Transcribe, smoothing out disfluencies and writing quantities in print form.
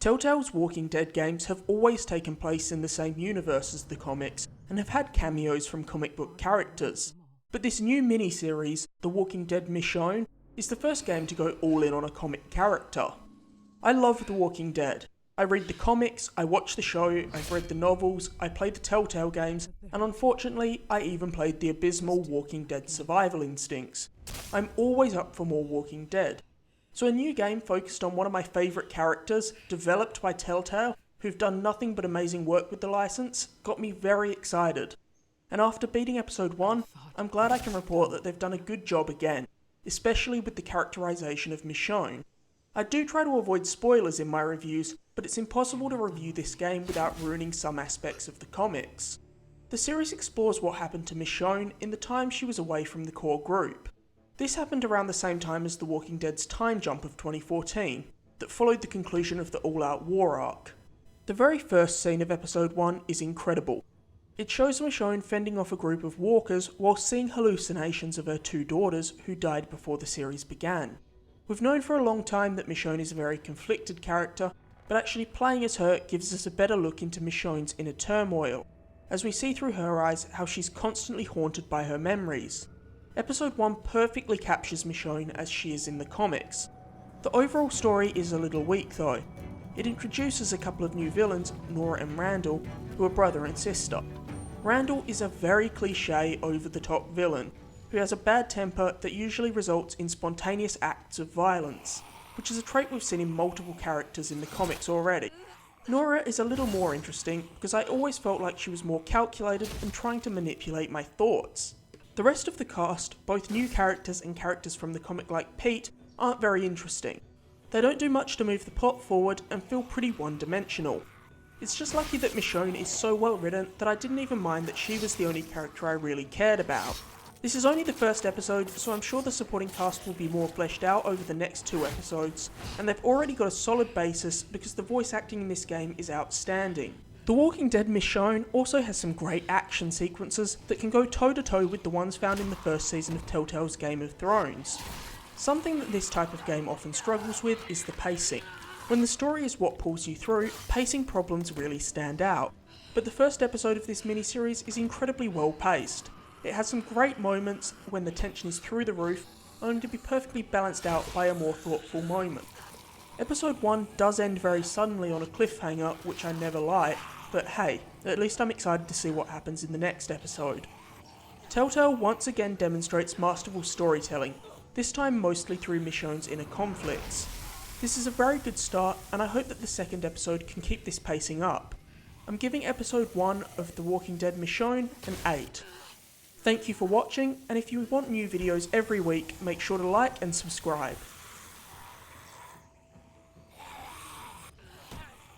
Telltale's Walking Dead games have always taken place in the same universe as the comics, and have had cameos from comic book characters. But this new mini-series, The Walking Dead Michonne, is the first game to go all in on a comic character. I love The Walking Dead. I read the comics, I watch the show, I've read the novels, I played the Telltale games, and unfortunately, I even played the abysmal Walking Dead Survival Instincts. I'm always up for more Walking Dead. So a new game focused on one of my favourite characters, developed by Telltale, who've done nothing but amazing work with the license, got me very excited. And after beating episode 1, I'm glad I can report that they've done a good job again, especially with the characterisation of Michonne. I do try to avoid spoilers in my reviews, but it's impossible to review this game without ruining some aspects of the comics. The series explores what happened to Michonne in the time she was away from the core group. This happened around the same time as The Walking Dead's time jump of 2014, that followed the conclusion of the all-out war arc. The very first scene of episode 1 is incredible. It shows Michonne fending off a group of walkers while seeing hallucinations of her two daughters who died before the series began. We've known for a long time that Michonne is a very conflicted character, but actually playing as her gives us a better look into Michonne's inner turmoil, as we see through her eyes how she's constantly haunted by her memories. Episode 1 perfectly captures Michonne as she is in the comics. The overall story is a little weak though. It introduces a couple of new villains, Nora and Randall, who are brother and sister. Randall is a very cliche, over-the-top villain, who has a bad temper that usually results in spontaneous acts of violence, which is a trait we've seen in multiple characters in the comics already. Nora is a little more interesting because I always felt like she was more calculated and trying to manipulate my thoughts. The rest of the cast, both new characters and characters from the comic like Pete, aren't very interesting. They don't do much to move the plot forward and feel pretty one-dimensional. It's just lucky that Michonne is so well written that I didn't even mind that she was the only character I really cared about. This is only the first episode, so I'm sure the supporting cast will be more fleshed out over the next 2 episodes, and they've already got a solid basis because the voice acting in this game is outstanding. The Walking Dead Michonne also has some great action sequences that can go toe-to-toe with the ones found in the first season of Telltale's Game of Thrones. Something that this type of game often struggles with is the pacing. When the story is what pulls you through, pacing problems really stand out, but the first episode of this miniseries is incredibly well paced. It has some great moments when the tension is through the roof, only to be perfectly balanced out by a more thoughtful moment. Episode 1 does end very suddenly on a cliffhanger, which I never like, but hey, at least I'm excited to see what happens in the next episode. Telltale once again demonstrates masterful storytelling, this time mostly through Michonne's inner conflicts. This is a very good start, and I hope that the second episode can keep this pacing up. I'm giving episode 1 of The Walking Dead Michonne an 8. Thank you for watching, and if you want new videos every week, make sure to like and subscribe.